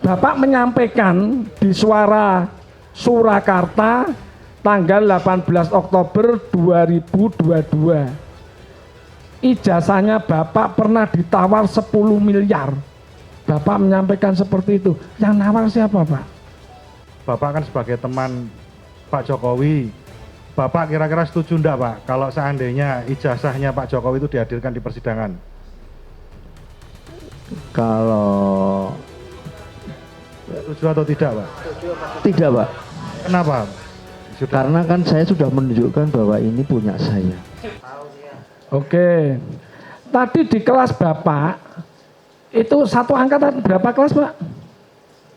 Bapak menyampaikan di Suara Surakarta tanggal 18 Oktober 2022. Ijazahnya Bapak pernah ditawar 10 miliar. Bapak menyampaikan seperti itu. Yang nawar siapa, Pak? Bapak kan sebagai teman Pak Jokowi, Bapak kira-kira setuju enggak Pak kalau seandainya ijazahnya Pak Jokowi itu dihadirkan di persidangan? Kalau Setuju atau tidak Pak? tidak Pak, Kenapa? Sudah. karena kan saya sudah menunjukkan bahwa ini punya saya. Oke. Tadi di kelas Bapak itu satu angkatan berapa kelas, Pak?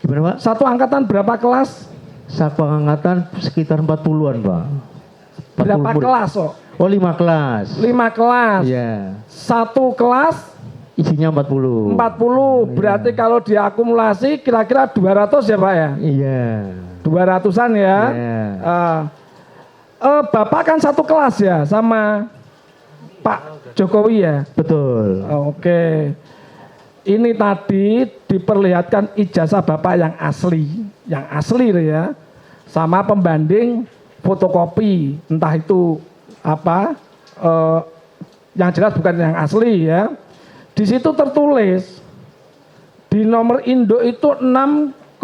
Gimana Pak? Satu angkatan berapa kelas? Satu angkatan sekitar 40-an Pak. 40 Berapa murid. kelas, kok? Oh 5 kelas. 5 kelas. Iya. Satu kelas Isinya 40. 40. Berarti kalau diakumulasi kira-kira 200 ya, Pak ya? Iya. 200-an ya. Iya. Bapak kan satu kelas ya sama Pak Jokowi ya. Betul. Oke. Ini tadi diperlihatkan ijazah Bapak yang asli ya. Sama pembanding fotokopi, entah itu apa, yang jelas bukan yang asli ya. Di situ tertulis di nomor induk itu 60081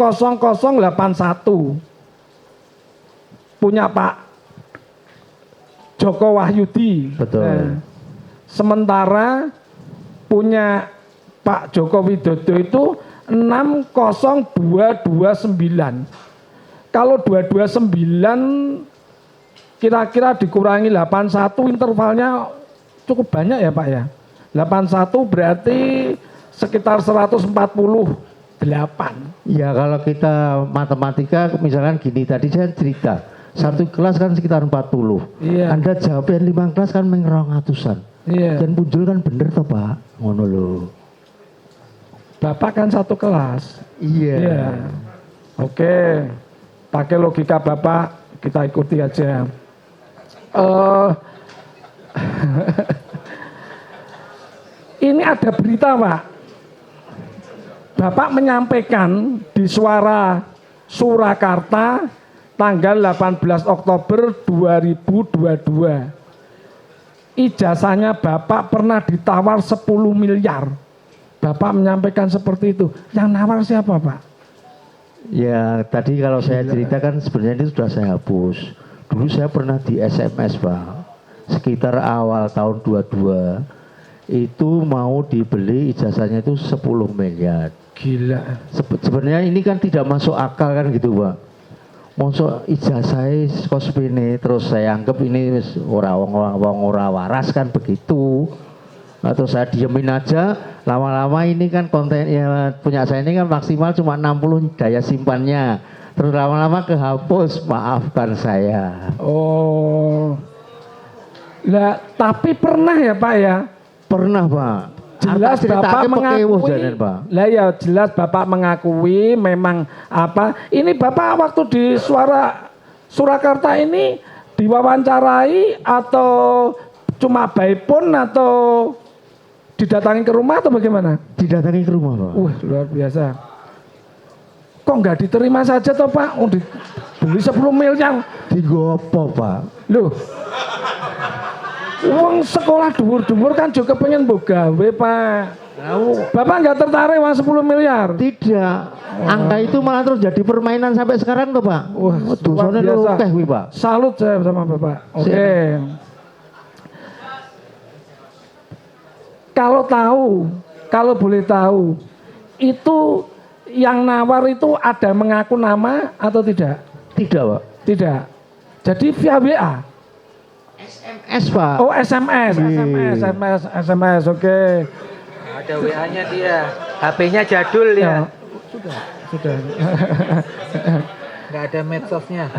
punya Pak Joko Wahyudi. Betul. Sementara punya Pak Joko Widodo itu 60229. Kalau 229 kira-kira dikurangi 81 intervalnya cukup banyak ya Pak ya. 81 berarti sekitar 148. Ya kalau kita matematika misalkan gini tadi saya cerita. Satu kelas kan sekitar 40. Iya. Anda jawabin 5 kelas kan mengerongatusan. Iya. Dan muncul kan bener toh Pak. Ngono lho. Bapak kan satu kelas. Iya. Iya. Oke. Pakai logika Bapak kita ikuti aja. Ini ada berita Pak. Bapak menyampaikan di Suara Surakarta tanggal 18 Oktober 2022. Ijazahnya Bapak pernah ditawar 10 miliar. Bapak menyampaikan seperti itu. Yang nawar siapa Pak? Ya tadi kalau saya ceritakan sebenarnya ini sudah saya hapus. Dulu saya pernah di SMS Pak. Sekitar awal tahun 22 itu mau dibeli ijazahnya itu 10 miliar. Gila. Sebenarnya ini kan tidak masuk akal kan gitu Pak. Masuk ijazah kospine terus saya anggap ini wong ora waras kan begitu. Atau saya diemin aja, lama-lama ini kan konten ya punya saya ini kan maksimal cuma 60 daya simpannya. Terus lama-lama kehapus, maafkan saya. Oh. Lah, tapi pernah ya Pak ya? Pernah Pak. Jelas Bapak mengakui. Pak. Lah ya jelas Bapak mengakui memang apa? Ini Bapak waktu di Suara Surakarta ini diwawancarai atau cuma by phone atau didatangi ke rumah atau bagaimana? Didatangi ke rumah Pak. Luar biasa. Kok nggak diterima saja toh Pak? Oh, beli 10 miliar. Digopo Pak. Loh. Uang sekolah dhuwur-dhuwur kan juga pengen gawe Pak. Bapak nggak tertarik uang 10 miliar? Tidak. Angka itu malah terus jadi permainan sampai sekarang tuh Pak. Wah, dosanya luar biasa. Pak. Salut saya sama Bapak. Oke. Kalau boleh tahu, itu yang nawar itu ada mengaku nama atau tidak? Tidak Pak. Tidak. Jadi via WA. SMS Pak. Oh SMS, oke. Ada WA-nya dia, HP-nya jadul ya. Sudah. Nggak ada medsosnya.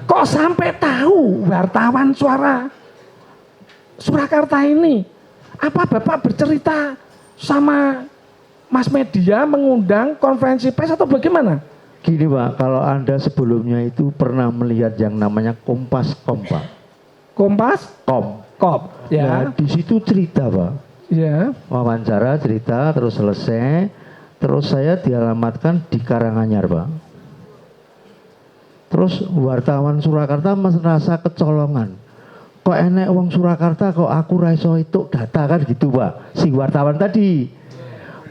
Kok sampai tahu wartawan Suara Surakarta ini? Apa Bapak bercerita sama Mas media mengundang konferensi pers atau bagaimana? Gini Pak, kalau Anda sebelumnya itu pernah melihat yang namanya Kompas.com Pak. Kop, ya. Nah, di situ cerita Pak. Ya. Wawancara cerita terus selesai. Terus saya dialamatkan di Karanganyar, Pak. Terus wartawan Surakarta merasa kecolongan. Kok enek wong Surakarta kok aku ra iso itu data kan gitu, Pak. Si wartawan tadi.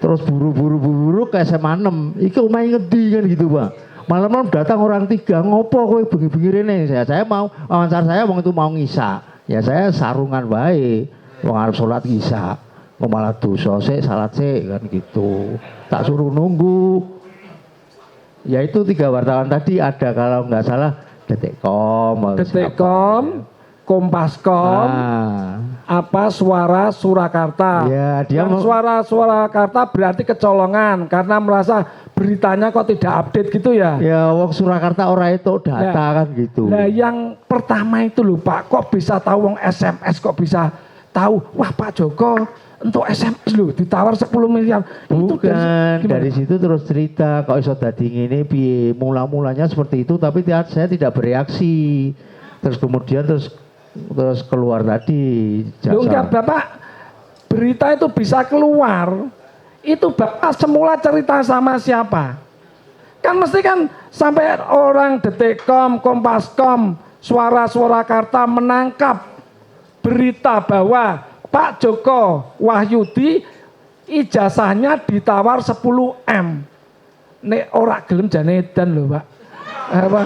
Terus buru-buru ke SMA 6. Iki omahe ngedi kan gitu, Pak. Malam-malam datang orang 3, ngopo kowe bengi-bengi rene? Saya mau wawancara saya wong itu mau ngisa. Ya saya sarungan wae. Wong arep salat ngisa. Kok malah dosa sik, salat sik kan gitu. Tak suruh nunggu. Ya itu 3 wartawan tadi ada kalau nggak salah Detikcom, Kompascom, Suara Surakarta. Ya, dia yang Suara Surakarta berarti kecolongan karena merasa beritanya kok tidak update gitu ya. Ya, wong Surakarta ora itu data kan gitu. Nah, yang pertama itu lho Pak, kok bisa tahu wong SMS kok bisa tahu, wah Pak Joko untuk SMS lho ditawar 10 miliar. Bukan, dari situ terus cerita kok iso dadi ngene piye. Mula-mulanya seperti itu tapi saya tidak bereaksi. Terus kemudian terus keluar tadi jasa. Loh enggak Bapak, berita itu bisa keluar. Itu Bapak semula cerita sama siapa? Kan mesti kan sampai orang Detikcom, Kompascom, Suara Surakarta menangkap berita bahwa Pak Joko Wahyudi ijazahnya ditawar 10M. Nek ora gelem jane edan lho, Pak. Apa?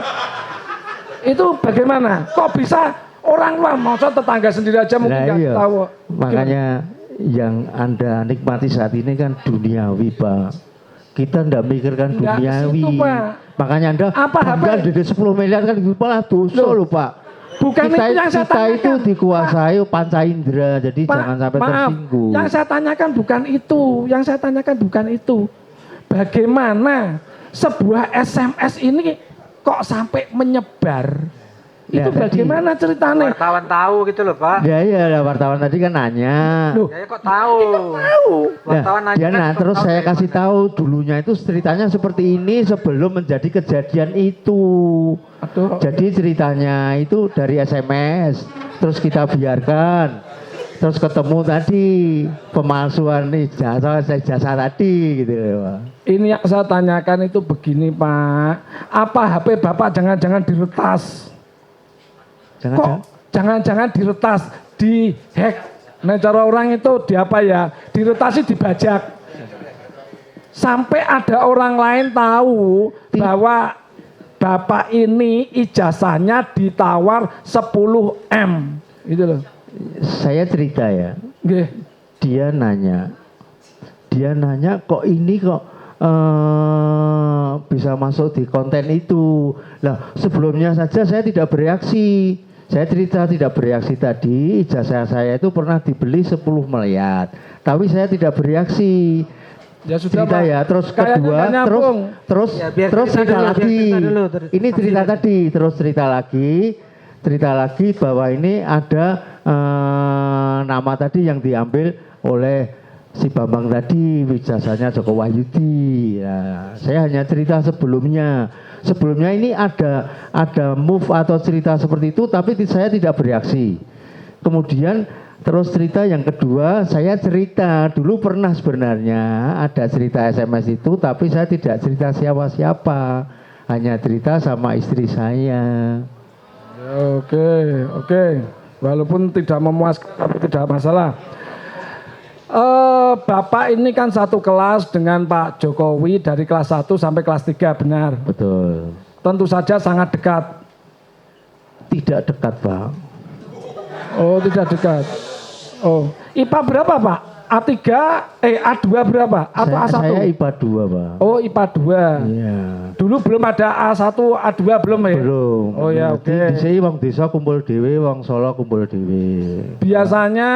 Itu bagaimana? Kok bisa orang luar, maksud tetangga sendiri aja mungkin nggak tahu. Makanya yang Anda nikmati saat ini kan duniawi, Pak. Kita ndak mikirkan duniawi. Situ, Pak. Makanya Anda bangga dari 10 miliar kan itu malah dosa loh, Pak. Bukan kita, itu yang saya tanyakan. Kita itu dikuasai panca indera, jadi Pak, jangan sampai tersinggung. Yang saya tanyakan bukan itu, yang saya tanyakan bukan itu. Bagaimana sebuah SMS ini kok sampai menyebar? Ya, itu bagaimana ceritanya? Wartawan tahu gitu loh Pak. Ya, wartawan tadi kan nanya. Loh, ya kok tahu? Wartawan nanya. Ya, kan terus saya kasih tahu dulunya itu ceritanya seperti ini sebelum menjadi kejadian itu. Aduh. Jadi ceritanya itu dari SMS, terus kita biarkan, terus ketemu tadi pemalsuan ijazah tadi gitu Pak. Ini yang saya tanyakan itu begini Pak, apa HP Bapak jangan-jangan diretas? Kok jangan-jangan diretas, dihack? Nah cara orang itu di apa ya? Diretasi, dibajak. Sampai ada orang lain tahu bahwa Bapak ini ijazahnya ditawar 10M. Gitu loh. Saya cerita ya. Nggih. Dia nanya kok ini kok bisa masuk di konten itu. Nah sebelumnya saja saya tidak bereaksi. Saya cerita tidak bereaksi tadi, ijazah saya itu pernah dibeli 10 miliar. Tapi saya tidak bereaksi. Ya sudah cerita Pak. ya, terus kedua, terus ya, cerita lagi. Ini cerita tadi, terus cerita lagi bahwa ini ada nama tadi yang diambil oleh si Bambang tadi, ijazahnya Joko Wahyudi. Nah, saya hanya cerita sebelumnya ini ada move atau cerita seperti itu, tapi saya tidak bereaksi. Kemudian terus cerita yang kedua, saya cerita dulu pernah sebenarnya ada cerita SMS itu, tapi saya tidak cerita siapa-siapa, hanya cerita sama istri saya. Oke. Walaupun tidak memuaskan, tapi tidak masalah. Bapak ini kan satu kelas dengan Pak Jokowi dari kelas 1 sampai kelas 3, benar? Betul. Tentu saja sangat dekat. Tidak dekat, Pak. Oh, tidak dekat. Oh, IPA berapa, Pak? A2 berapa? Atau A1? Saya IPA 2, Pak. Oh, IPA 2. Iya. Dulu belum ada A1, A2 belum ya? Belum. Oh ya, oke. Di sini wong desa kumpul dhewe, wong Solo kumpul dhewe. Biasanya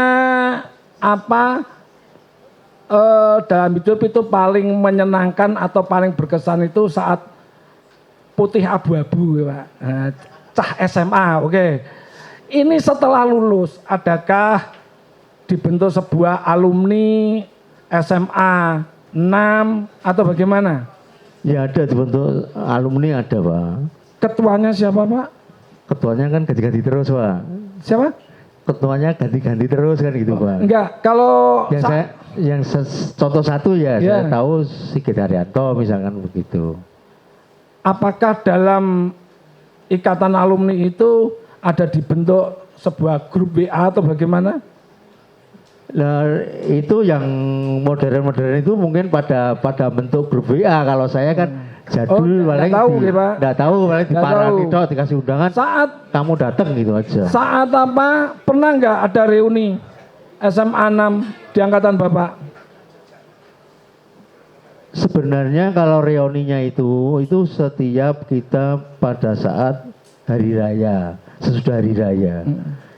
dalam hidup itu paling menyenangkan atau paling berkesan itu saat putih abu-abu, Pak. Cah SMA, oke. Ini setelah lulus, adakah dibentuk sebuah alumni SMA 6 atau bagaimana? Ya ada dibentuk alumni ada, Pak. Ketuanya siapa, Pak? Ketuanya kan ganti-ganti terus, Pak. Siapa? Ketuanya ganti-ganti terus kan gitu, Pak. Enggak, kalau Yang Contoh satu ya, Iya. saya tahu Sigit Haryanto misalkan begitu. Apakah dalam ikatan alumni itu ada dibentuk sebuah grup WA atau bagaimana? Nah, itu yang modern-modern itu mungkin pada bentuk grup WA. Kalau saya kan jadul nggak paling tahu, ya, Pak. nggak tahu paling di Nggak paraki tahu. tok, dikasih undangan, Saat kamu datang gitu aja. pernah nggak ada reuni SMA 6 di angkatan Bapak? Sebenarnya kalau reuninya itu setiap kita pada saat hari raya, sesudah hari raya.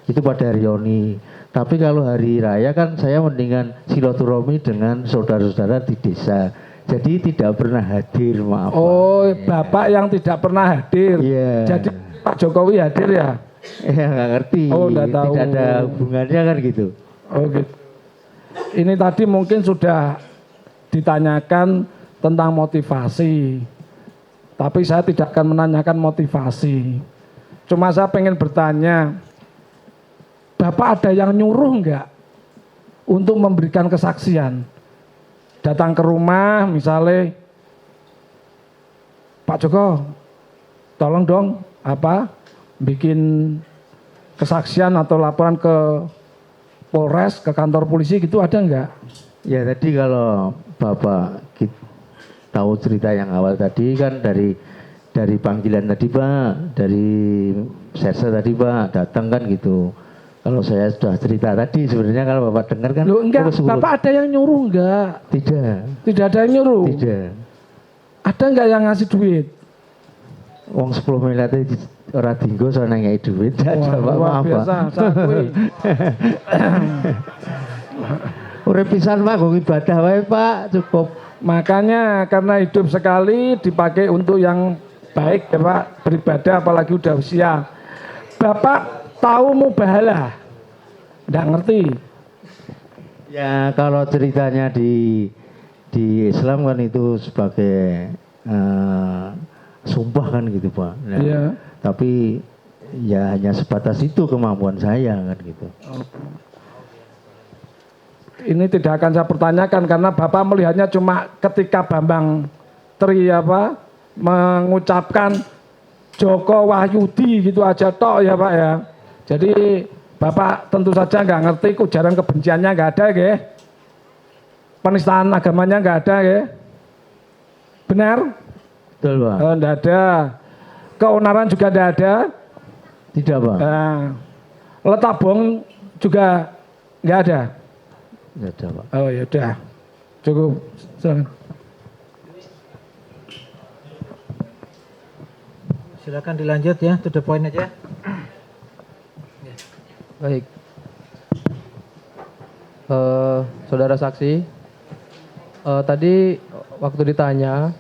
Itu pada reuni. Tapi kalau hari raya kan saya mendingan silaturahmi dengan saudara-saudara di desa. Jadi tidak pernah hadir, maaf. Oh, Bapak yang tidak pernah hadir. Iya. Jadi Pak Jokowi hadir ya? Ya nggak ngerti. Oh, nggak tahu. Tidak ada hubungannya kan gitu. Oh gitu. Ini tadi mungkin sudah ditanyakan tentang motivasi. Tapi saya tidak akan menanyakan motivasi. Cuma saya pengen bertanya, Bapak ada yang nyuruh nggak untuk memberikan kesaksian? Datang ke rumah misalnya, Pak Joko, tolong dong bikin kesaksian atau laporan ke Polres, ke kantor polisi gitu, ada nggak? Ya tadi kalau Bapak tahu cerita yang awal tadi kan dari panggilan tadi Pak, dari sersa tadi Pak, datang kan gitu. Kalau saya sudah cerita tadi sebenarnya kalau Bapak dengar kan. Loh enggak, urus-urus. Bapak ada yang nyuruh nggak? Tidak. Tidak ada yang nyuruh? Tidak. Ada nggak yang ngasih duit? Wong 10 miliar itu ora dinggo soalnya ngei duit. Wah, Pak, luar maaf Pak. biasa, saya akui. Urip pisan Pak, nggo ibadah wae Pak, cukup. Makanya karena hidup sekali dipakai untuk yang baik ya Pak, beribadah apalagi udah usia. Bapak tahu mubahalah? Nggak ngerti. Ya kalau ceritanya di Islam kan itu sebagai sumpah kan gitu Pak. Nah, Iya. Tapi ya hanya sebatas itu kemampuan saya kan gitu. Ini tidak akan saya pertanyakan karena Bapak melihatnya cuma ketika Bambang Tri mengucapkan Joko Wahyudi gitu aja tok ya Pak ya. Jadi Bapak tentu saja nggak ngerti ujaran kebenciannya nggak ada ya. Penistaan agamanya nggak ada ya. Benar? Betul Pak? Nggak ada. Keonaran juga nggak ada. Tidak Pak? Letak bom juga nggak ada. Tidak ada Pak. Oh ya udah. Cukup. Silakan. Silakan dilanjut ya, to the point aja. Baik. Saudara saksi, tadi waktu ditanya,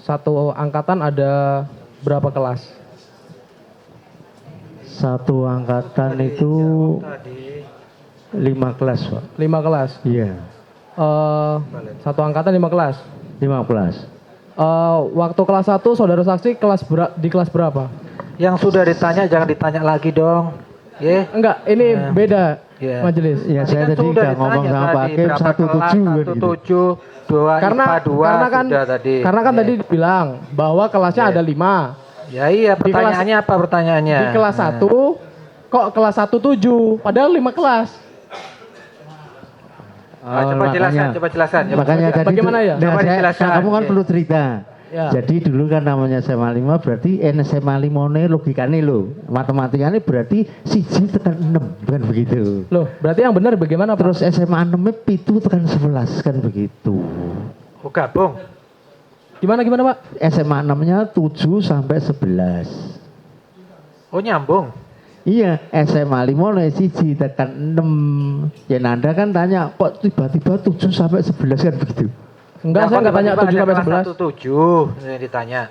satu angkatan ada berapa kelas? Satu angkatan itu 5 kelas Pak. 5 kelas. Iya. Satu angkatan 5 kelas. 5 kelas. Waktu kelas 1 saudara saksi di kelas berapa? Yang sudah ditanya jangan ditanya lagi dong. Ya. Enggak, ini beda Iya. majelis. Ya Tadi saya kan tadi sudah udah ngomong ditanya sama tadi, Pak Hakim berapa 17 kelas, kan gitu. 17, 2 Karena IPA 2 kan sudah tadi. karena kan Iya. tadi dibilang bahwa kelasnya ada 5. Ya iya, Di kelas- pertanyaannya apa pertanyaannya? Di kelas 1 kok kelas 1 7, padahal 5 kelas. Coba jelaskan. Makanya tadi Bagaimana ya? Coba dijelaskan. kamu kan Iya. perlu cerita. Ya. Jadi dulu kan namanya SMA 5 berarti SMA 5 ini logikanya lo, matematikanya berarti 1 tekan 6 kan begitu. Loh, berarti yang benar bagaimana Pak? Terus SMA 6 nya 7 tekan 11 kan begitu. Oh, gabung. Gimana Pak? SMA 6 nya 7 sampai 11. Oh, nyambung. Iya, SMA 5 nih 1 tekan 6. Ya Nanda kan tanya, kok tiba-tiba 7 sampai 11 kan begitu. Enggak, saya enggak tanya 7 sampai 11. 7 yang ditanya.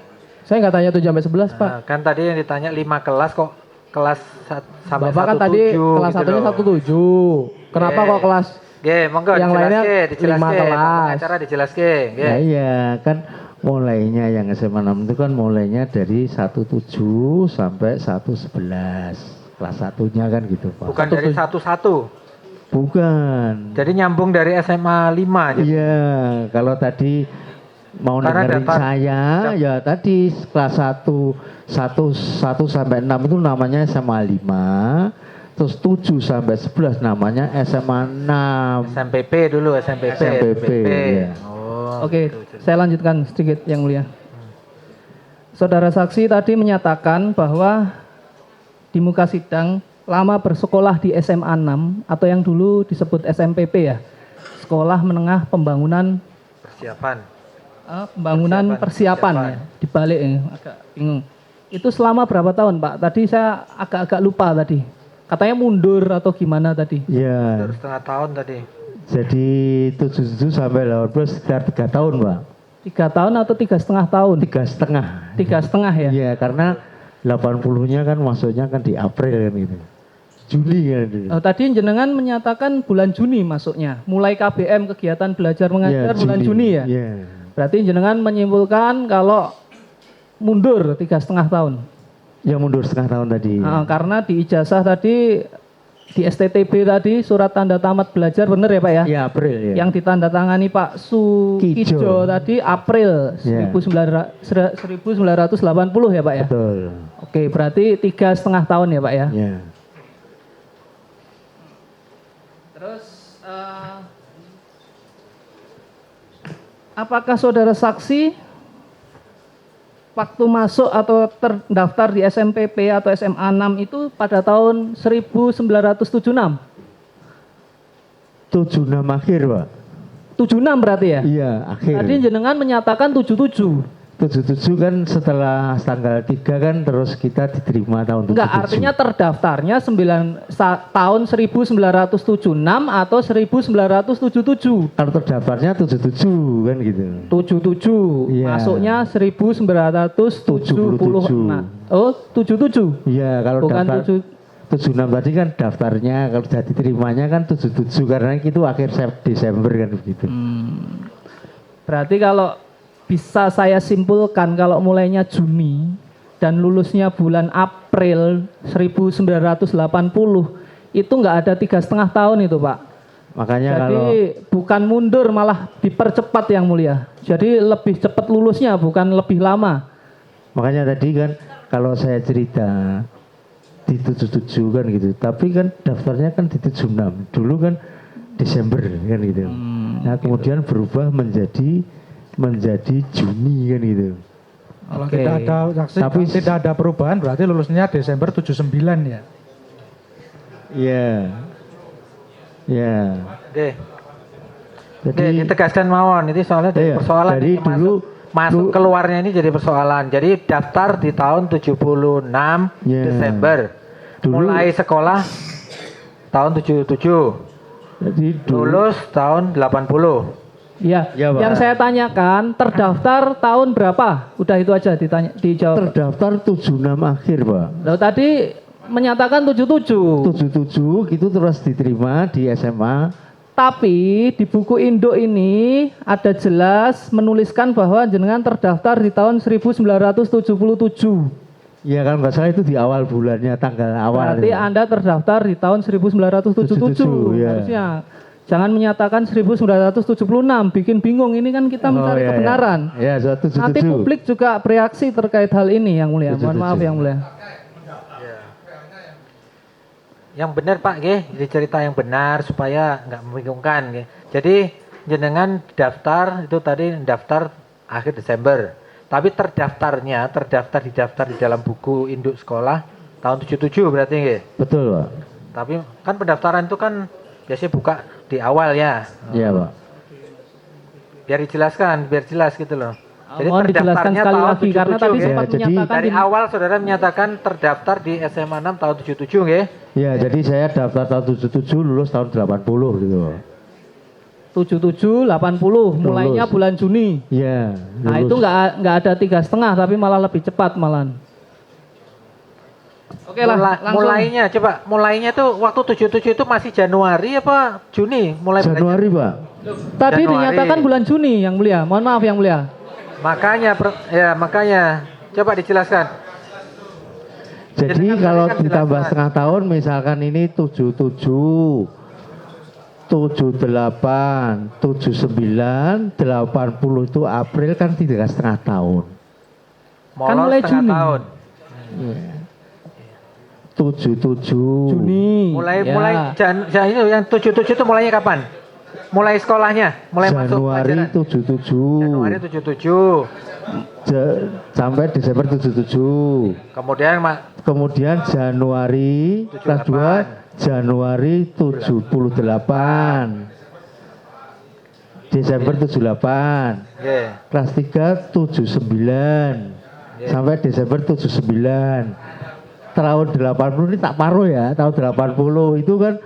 Saya enggak tanya 7 sampai 11, Pak. Nah, kan tadi yang ditanya 5 kelas kok kelas sampai Bapak kan 1 tadi 7 kelas gitu 1-nya loh. 1 7. Kenapa Oke. kok kelas Monggo yang lainnya dijelaskan. 5 kelas? Acara dijelaskan. Ya iya, kan mulainya yang SMA 6 itu kan mulainya dari 1 7 sampai 1 11. Kelas 1-nya kan gitu, Pak. Bukan dari 1 1. Bukan. Jadi nyambung dari SMA 5 aja. Iya, kalau tadi mau Karena dengerin dapat- saya, ya tadi kelas 1 sampai 6 itu namanya SMA 5, terus 7 sampai 11 namanya SMA 6. SMPP dulu, SMPP. SMPP, iya. Oh. Oke, saya lanjutkan sedikit yang mulia. Saudara saksi tadi menyatakan bahwa di muka sidang lama bersekolah di SMA 6 atau yang dulu disebut SMPP ya, Sekolah Menengah Pembangunan Persiapan. Pembangunan persiapan ya, dibalik ya, agak bingung. Itu selama berapa tahun Pak? Tadi saya agak-agak lupa tadi. Katanya mundur atau gimana tadi? Iya. Setengah tahun tadi. Jadi 77 sampai 18 sekitar 3 tahun, Pak. 3 tahun atau 3,5 tahun? 3,5. 3,5 ya? Iya, karena 80-nya kan masuknya kan di April kan itu. Juli kan itu. Tadi jenengan menyatakan bulan Juni masuknya. Mulai KBM kegiatan belajar mengajar Iya, bulan Juni ya? Iya. Berarti jenengan menyimpulkan kalau mundur 3,5 tahun. Ya mundur setengah tahun tadi. Karena di ijazah tadi, di STTB tadi, surat tanda tamat belajar benar ya Pak ya? Iya, April ya. Yang ditandatangani Pak Sukijo Kijo. tadi April Ya. 1980 ya Pak ya? Betul. Oke, berarti 3,5 tahun ya Pak ya? Ya. Terus apakah saudara saksi waktu masuk atau terdaftar di SMPP atau SMA 6 itu pada tahun 1976? 76 akhir, Pak. 76 berarti ya? Iya, akhir. Tadi jenengan menyatakan 77. 77 kan setelah tanggal 3 kan terus kita diterima tahun 77. Enggak, artinya terdaftarnya tahun 1976 atau 1977. Kalau terdaftarnya 77 kan gitu. 77, Iya. masuknya 1976. Oh, 77. Iya, kalau Bukan daftar 7. 76 tadi kan daftarnya, kalau sudah diterimanya kan 77 karena itu akhir Desember kan begitu. Berarti kalau bisa saya simpulkan kalau mulainya Juni dan lulusnya bulan April 1980 itu nggak ada 3,5 tahun itu Pak. Makanya Jadi kalau bukan mundur malah dipercepat yang mulia. Jadi lebih cepat lulusnya bukan lebih lama. makanya tadi kan kalau saya cerita di 77 kan gitu, tapi kan daftarnya kan di 76. Dulu kan Desember kan gitu. Nah, kemudian berubah menjadi Juni kan gitu. Kalau Oke. tidak ada saksi, Tapi- tidak ada perubahan berarti lulusnya Desember 79 ya. Iya. Iya. Oke. Jadi Oke, ditegaskan Mawon, ini soalnya dari Iya, persoalan dari ini masuk keluarnya ini jadi persoalan. Jadi daftar di tahun 76 Iya. Desember. Dulu- Mulai sekolah tahun 77. jadi dulu Lulus tahun 80. Iya, Ya, Pak. yang saya tanyakan terdaftar tahun berapa? Udah itu aja dijawab. terdaftar 76 akhir, Pak. Lalu tadi menyatakan 77. 77 gitu terus diterima di SMA. Tapi di buku Indo ini ada jelas menuliskan bahwa jenengan terdaftar di tahun 1977. Ya kan nggak salah itu di awal bulannya, tanggal awal. Berarti ya. Anda terdaftar di tahun 1977. 77, ya. Harusnya jangan menyatakan 1976, bikin bingung. Ini kan kita mencari iya, kebenaran. Ya, ya 77. Nanti publik juga bereaksi terkait hal ini yang mulia. Mohon 77. maaf yang mulia. Yang benar Pak, nggih, jadi cerita yang benar supaya nggak membingungkan, nggih. Jadi jenengan daftar itu tadi daftar akhir Desember. Tapi terdaftar di dalam buku induk sekolah tahun 77 berarti nggih. Betul, Pak. Tapi kan pendaftaran itu kan biasanya buka di awal ya. Iya, Pak. Biar dijelaskan, biar jelas gitu loh. Jadi Mohon dijelaskan terdaftarnya sekali tahun lagi karena 77, tadi nggih. sempat jadi menyatakan Dari awal saudara menyatakan terdaftar di SMA 6 tahun 77 nggih. Ya, jadi saya daftar tahun 77, lulus tahun 80 gitu. 77, 80, mulainya Lulus. bulan Juni. Iya. Nah lulus. itu nggak ada 3,5 tapi malah lebih cepat malahan. Oke lah, langsung. Mulainya tuh waktu 77 itu masih Januari apa Juni mulai belajar? Januari, Pak. Tadi Januari. dinyatakan bulan Juni yang mulia. Mohon maaf yang mulia. Makanya coba dijelaskan. Jadi Jadi kan kalau tadi kan ditambah jelaskan. setengah tahun misalkan ini 77. 78, 79, 80 itu April kan 3,5 tahun. Kan Molor mulai setengah Juni. tahun. 77. Juni. Mulai ya. itu yang 77 itu mulainya kapan? Mulai sekolahnya, mulai masuk Januari pelajaran. 77. Januari 77. Sampai Desember 77. Kemudian Januari kelas 2 Januari 78. Desember 78. Nggih. Kelas 3 79. Sampai Desember 79. Tahun 80 ini tak paruh ya. Tahun 80 itu kan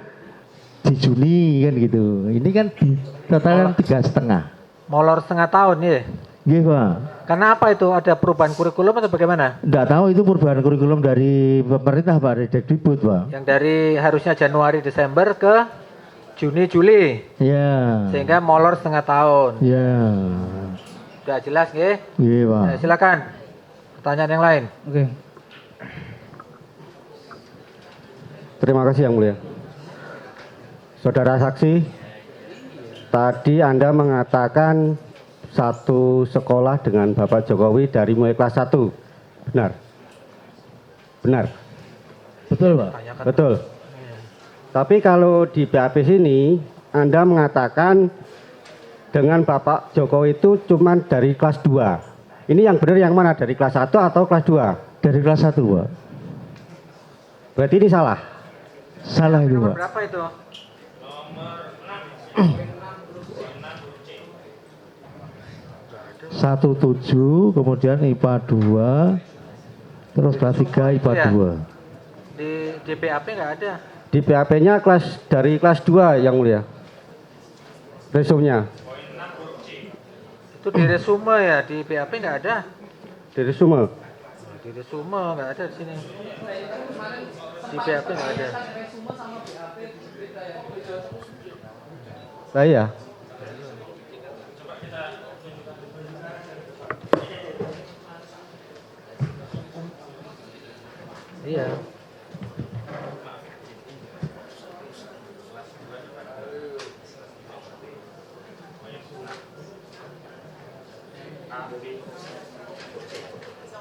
di Juni kan gitu. Ini kan di total kan 3,5. Molor setengah tahun ya. Nggih, Pak. Karena apa itu? Ada perubahan kurikulum atau bagaimana? Enggak tahu itu perubahan kurikulum dari pemerintah Pak, dari Dikdikbud Pak. Yang dari harusnya Januari Desember ke Juni Juli. Ya. Sehingga molor setengah tahun. Ya. Sudah jelas nggih? Iya Pak. Silakan. Pertanyaan yang lain. Oke. Terima kasih Yang Mulia. Saudara saksi, tadi Anda mengatakan satu sekolah dengan Bapak Jokowi dari mulai kelas 1. Benar? Benar? Betul Pak. Betul. Tapi kalau di BAP sini, Anda mengatakan dengan Bapak Jokowi itu cuma dari kelas 2. Ini yang benar yang mana? Dari kelas 1 atau kelas 2? Dari kelas 1 Pak. Berarti ini salah. Salah itu Pak. Berapa itu? Satu 7, kemudian IPA 2, terus kelas 3 IPA Ya. 2. Di BAP nggak ada. Di BAP-nya dari kelas 2 Yang Mulia. Resumnya. Itu di resume ya, di BAP nggak ada. Di resume. Di resume nggak ada di sini. Di BAP nggak ada. Nah, iya. Iya.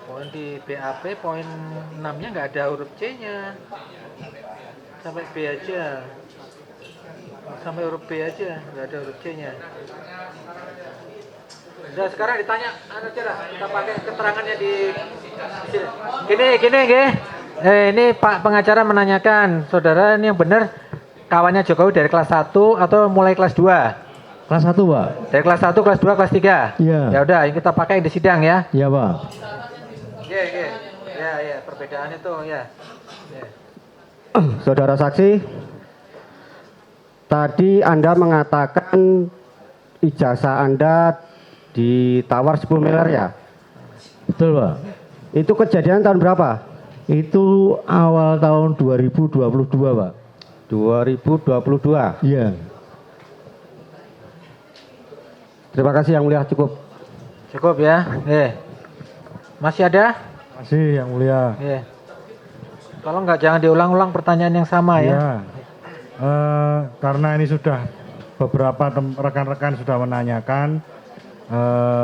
Poin di BAP poin 6-nya nggak ada huruf C-nya. Sampai B aja. Sampai huruf B aja, nggak ada huruf C-nya. Udah sekarang ditanya aja lah, kita pakai keterangannya di sini. Gini, nggih. Ini Pak pengacara menanyakan, saudara ini yang benar kawannya Jokowi dari kelas 1 atau mulai kelas 2? Kelas 1 Pak. Dari kelas 1, kelas 2, kelas 3? Iya. Ya udah, ini kita pakai di sidang ya. Iya Pak. Iya. Ya, perbedaan itu ya. Saudara saksi, tadi Anda mengatakan ijazah Anda ditawar 10 miliar ya? Betul Pak. Itu kejadian tahun berapa? Itu awal tahun 2022 Pak. 2022. Iya. Terima kasih Yang Mulia, cukup. Cukup ya. Masih ada? Masih Yang Mulia. Tolong nggak jangan diulang-ulang pertanyaan yang sama ya. Ya. Karena ini sudah beberapa rekan-rekan sudah menanyakan,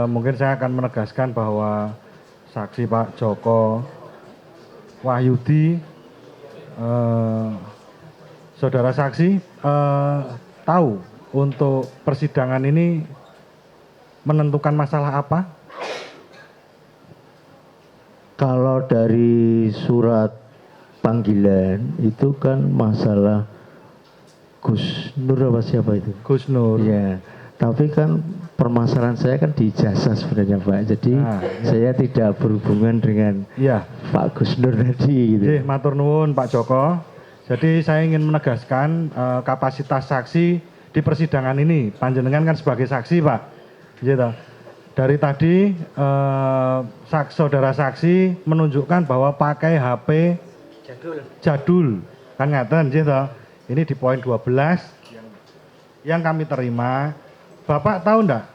mungkin saya akan menegaskan bahwa saksi Pak Joko Wahyudi, saudara saksi tahu untuk persidangan ini menentukan masalah apa? Kalau dari surat panggilan itu kan masalah Gus Nur apa siapa itu? Gus Nur. Iya. Tapi kan permasalahan saya kan di ijazah sebenarnya Pak. Jadi saya tidak berhubungan dengan Iya. Pak Gus Nur tadi gitu. Nggih, matur nuwun Pak Joko. Jadi saya ingin menegaskan kapasitas saksi di persidangan ini. Panjenengan kan sebagai saksi Pak. Gitu. Dari tadi saudara saksi menunjukkan bahwa pakai HP jadul. Kan ngaten gitu. Ini di poin 12 yang kami terima. Bapak tahu enggak?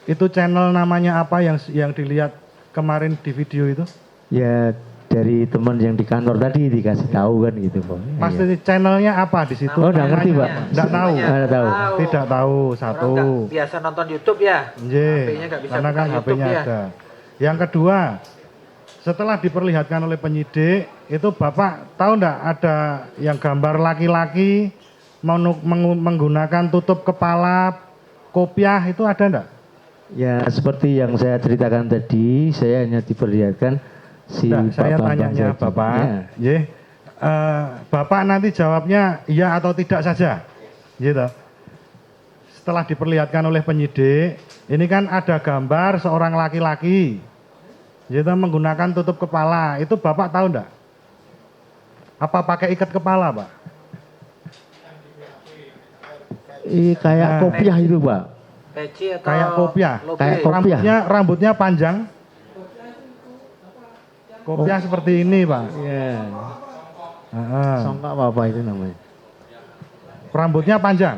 Itu channel namanya apa yang dilihat kemarin di video itu? Ya dari teman yang di kantor tadi dikasih tahu kan gitu Pak. Pasti Iya. channelnya apa di situ? Oh, nggak ngerti, Pak. Nggak tahu. Nggak tahu. Tidak tahu satu. Orang nggak biasa nonton YouTube ya. HP-nya nggak bisa Karena kan buka HP-nya YouTube ya. ada. Yang kedua, setelah diperlihatkan oleh penyidik, itu Bapak tahu enggak ada yang gambar laki-laki menggunakan tutup kepala, kopiah itu ada enggak? Ya seperti yang saya ceritakan tadi, saya hanya diperlihatkan si Enggak, saya Bapak tanyanya Bang Zaji. Bapak, Ya. ye, Bapak nanti jawabnya iya atau tidak saja, gitu. Setelah diperlihatkan oleh penyidik, ini kan ada gambar seorang laki-laki, gitu, menggunakan tutup kepala. Itu Bapak tahu enggak? Apa pakai ikat kepala, Pak? Kayak Nah. kopiah itu Pak. Peci atau Kayak kopiah. lobe? Kayak kopiah. Rambutnya panjang. Kopiah seperti ini, Pak. Iya. Heeh. Songkak apa itu namanya? Rambutnya panjang.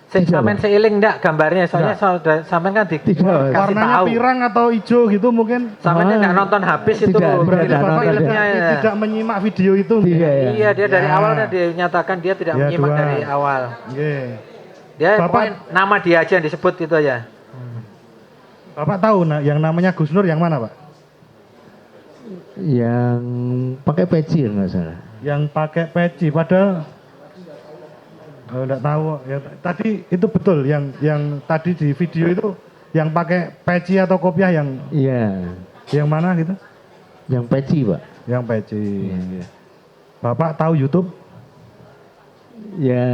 Sing Tidak, sampean Pak. seiling enggak gambarnya? Soalnya sampean kan Tidak, kasih Warnanya tahu. pirang atau hijau gitu mungkin. Sampean enggak nonton habis itu. Tidak, Berarti tidak Bapak nonton, filmnya ya. tidak menyimak video itu. Tidak ya. Iya, dia dari Ya. awal kan dinyatakan dia tidak Ya, menyimak dua. dari awal. Nggih. Dia Bapak- pokoknya nama dia aja yang disebut itu aja. Bapak tahu yang namanya Gus Nur yang mana, Pak? Yang pakai peci nggak salah. Yang pakai peci padahal enggak tahu ya, tadi itu betul yang tadi di video itu yang pakai peci atau kopiah yang Iya. mana gitu? Yang peci Pak. Yang peci. Iya. Bapak tahu YouTube? Ya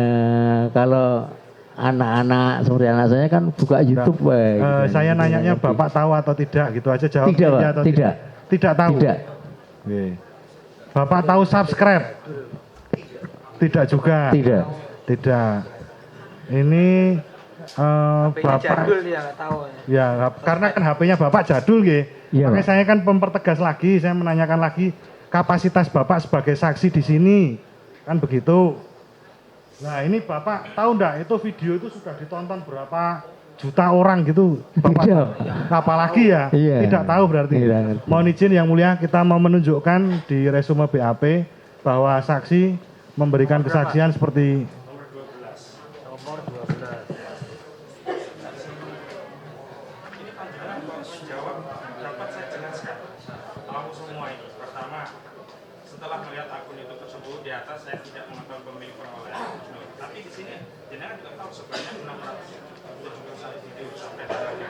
kalau anak-anak seperti anak saya kan buka YouTube Pak. gitu. Saya nanyanya Bapak tahu atau tidak gitu aja jawab Tidak, Pak. iya atau Tidak. Tidak tahu. Tidak. Oke. Bapak tahu subscribe? Tidak juga. Tidak. Tidak. Ini HP-nya Bapak jadul dia nggak tahu. ya karena kan HP-nya Bapak jadul nggih. Iya, Makanya Pak. saya kan mempertegas lagi, saya menanyakan lagi kapasitas Bapak sebagai saksi di sini. Kan begitu. Nah, ini Bapak tahu enggak itu video itu sudah ditonton berapa juta orang gitu. Bapak Tidak. apalagi ya? Iya. Tidak tahu berarti. Tidak ngerti. Mohon izin yang mulia kita mau menunjukkan di resume BAP bahwa saksi memberikan kesaksian seperti Nomor 12. Dapat saya jelaskan tahu semua ini. Pertama, setelah melihat akun YouTube tersebut di atas saya tidak mengetahui pemilik perolehan. Tapi di sini jenengan juga tahu sebanyak 671 video sampai hari ini.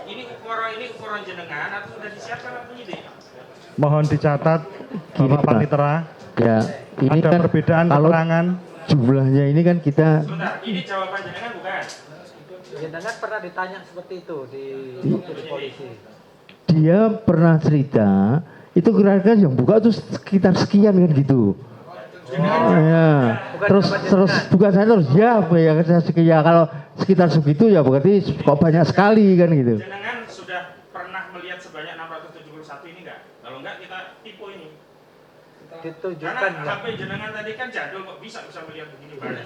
Ini ukuran jenengan atau sudah disiapkan oleh penyidik? mohon dicatat Gini, Bapak Pak. Panitera. Ya, ini Ada kan perbedaan kalau keterangan. jumlahnya ini kan kita Sebentar, ini jawaban jenengan bukan? Jenengan pernah ditanya seperti itu di waktu di polisi. dia pernah cerita itu kira-kira yang buka tuh sekitar sekian kan gitu. Ya, Bukan terus jawaban terus jenengan. bukan saya terus ya sekian kalau sekitar segitu ya berarti kok banyak sekali kan gitu. Jenengan sudah pernah melihat sebanyak 671 ini enggak? Kalau enggak kita tipu ini. Ditunjukkan Karena nggak? HP jenengan tadi kan jadul kok bisa melihat begini banyak.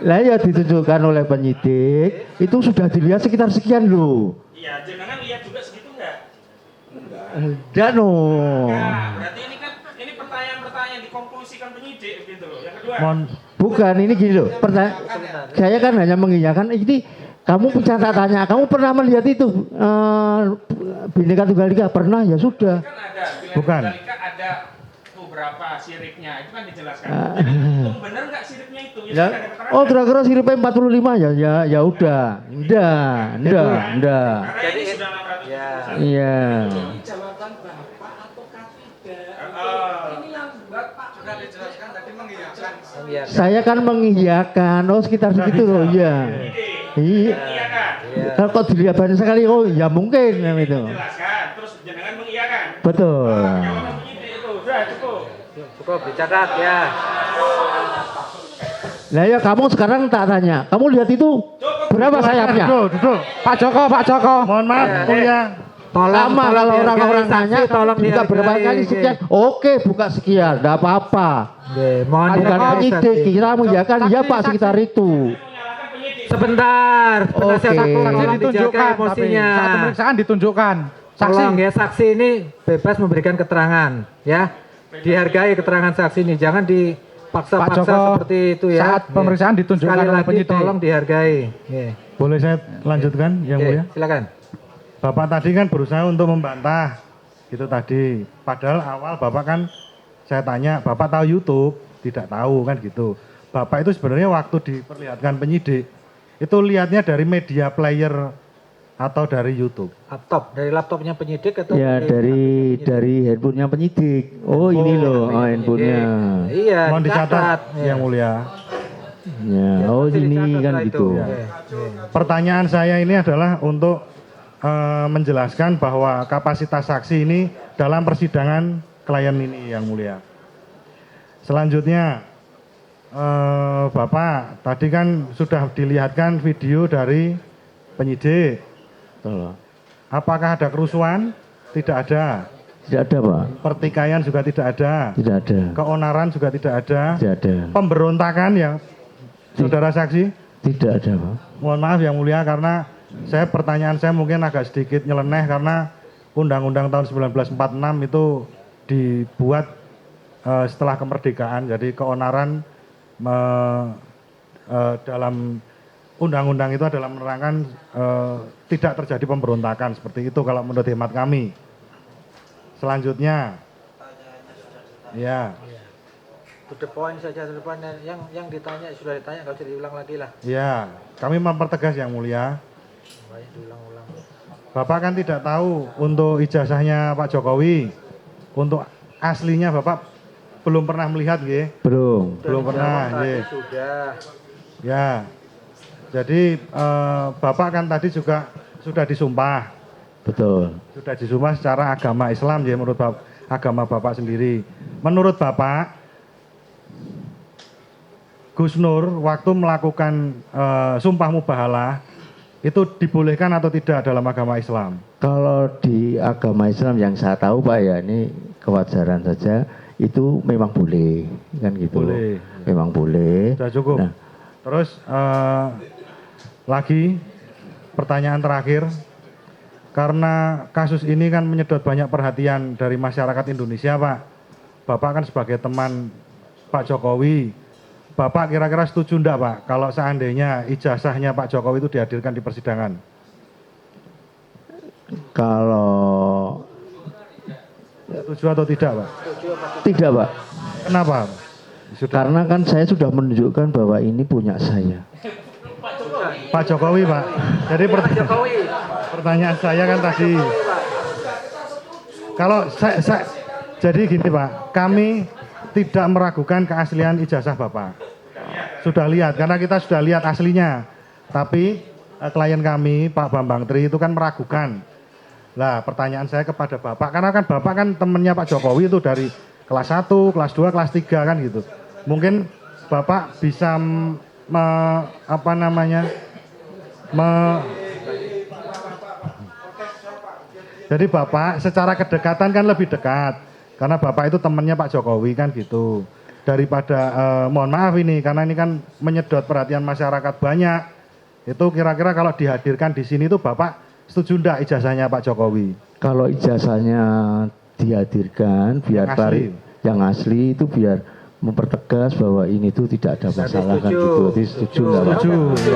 Lah ya ditunjukkan oleh penyidik itu sudah dilihat sekitar sekian loh. Iya, jenengan lihat juga segitu enggak? Dan no. Nah, berarti ini kan ini pertanyaan-pertanyaan dikonklusikan penyidik gitu loh. Yang kedua, Mohon Bukan ini gini loh. Saya kan hanya mengiyakan ini kamu catatannya, kamu pernah melihat itu Bhinneka Tunggal Ika pernah ya sudah. kan ada Bukan. Bhinneka ada beberapa siripnya, itu kan dijelaskan. Jadi itu benar nggak siripnya itu? Ya, sudah ada keterangan. oh kira-kira siripnya 45 ya udah. Enggak. Karena ini sudah 600. Ya. Iya. Iya. Saya kan mengiyakan, oh sekitar segitu loh, iya. Iya. Iya kan? Kalau kok dilihat banyak sekali, oh ya mungkin itu. Jelaskan, terus jenengan mengiyakan. Betul. Jawaban penyidik itu sudah cukup. Cukup dicatat ya. Nah ya kamu sekarang tak tanya, kamu lihat itu berapa sayapnya? duduk. Pak Joko. Mohon maaf, mulia. Sama kalau orang-orang dihargai, nanya, saksi, tolong buka berapa dihargai, kali sekian? Oke, buka sekian, enggak apa-apa. Mohon Bukan penyidik, kita mengiyakan, ya Pak sekitar itu. Menyalahkan penyidik. Sebentar, penasihat Oke. hukum Saksi tolong dijaga ditunjukkan, tapi emosinya. saat pemeriksaan ditunjukkan Tolong ya, saksi ini bebas memberikan keterangan ya. Dihargai keterangan saksi ini, jangan Pak dipaksa-paksa Joko, seperti itu ya. saat pemeriksaan ditunjukkan Sekali oleh lagi penyidik. tolong dihargai. Nggih. Boleh saya lanjutkan yang mulia? Silakan. Bapak tadi kan berusaha untuk membantah gitu tadi. Padahal awal Bapak kan saya tanya, Bapak tahu YouTube? Tidak tahu kan gitu. Bapak itu sebenarnya waktu diperlihatkan penyidik itu lihatnya dari media player atau dari YouTube? Dari laptopnya penyidik atau Ya dari handphonenya penyidik. Oh ini loh, handphonenya. Iya, Mohon dicatat yang mulia. Ya, oh pasti ini dicatat kan lah gitu. itu. Pertanyaan saya ini adalah untuk menjelaskan bahwa kapasitas saksi ini dalam persidangan klien ini yang mulia. Selanjutnya, Bapak tadi kan sudah dilihatkan video dari penyidik. Betul. Apakah ada kerusuhan? Tidak ada. Tidak ada Pak, Pertikaian juga tidak ada. tidak ada, Keonaran juga tidak ada. tidak ada, Pemberontakan ya, saudara saksi? tidak ada Pak. Mohon maaf yang mulia karena pertanyaan saya mungkin agak sedikit nyeleneh karena Undang-Undang tahun 1946 itu dibuat setelah kemerdekaan. Jadi keonaran dalam undang-undang itu adalah menerangkan tidak terjadi pemberontakan seperti itu kalau menurut hemat kami. Selanjutnya, ya, To the point saja, to the point. Yang ditanya sudah ditanya, nggak usah diulang lagi lah. ya, kami mempertegas yang mulia. Baik, diulang-ulang. Bapak kan tidak tahu untuk ijazahnya Pak Jokowi, untuk aslinya Bapak belum pernah melihat, nggih? Belum. Belum pernah, nggih. Sudah. Ya, jadi Bapak kan tadi juga sudah disumpah, Betul. sudah disumpah secara agama Islam, ya menurut agama Bapak sendiri. Menurut Bapak, Gus Nur waktu melakukan sumpah mubahalah itu dibolehkan atau tidak dalam agama Islam? Kalau di agama Islam yang saya tahu Pak ya, ini kewajaran saja, itu memang boleh, kan gitu. Boleh. Memang boleh. Sudah cukup. Nah, Terus lagi pertanyaan terakhir, karena kasus ini kan menyedot banyak perhatian dari masyarakat Indonesia, Pak. Bapak kan sebagai teman Pak Jokowi, Bapak kira-kira setuju enggak, Pak, kalau seandainya ijazahnya Pak Jokowi itu dihadirkan di persidangan? kalau Setuju atau tidak, Pak? tidak Pak, Kenapa? Sudah. karena kan saya sudah menunjukkan bahwa ini punya saya. Pak Jokowi, Pak. Jadi pertanyaan saya kan tadi, kalau saya jadi gini, Pak, kami tidak meragukan keaslian ijazah Bapak. Sudah lihat, karena kita sudah lihat aslinya. Tapi klien kami, Pak Bambang Tri, itu kan meragukan. Lah, pertanyaan saya kepada Bapak, karena kan Bapak kan temennya Pak Jokowi itu dari kelas 1, kelas 2, kelas 3 kan gitu. Mungkin Bapak bisa jadi Bapak secara kedekatan kan lebih dekat. Karena Bapak itu temannya Pak Jokowi kan gitu. Daripada, mohon maaf ini, karena ini kan menyedot perhatian masyarakat banyak. Itu kira-kira kalau dihadirkan di sini itu Bapak setuju enggak ijazahnya Pak Jokowi? Kalau ijazahnya dihadirkan, biar Yang asli. yang asli itu biar mempertegas bahwa ini tuh tidak ada masalah kan gitu. Jadi setuju enggak Pak? Setuju.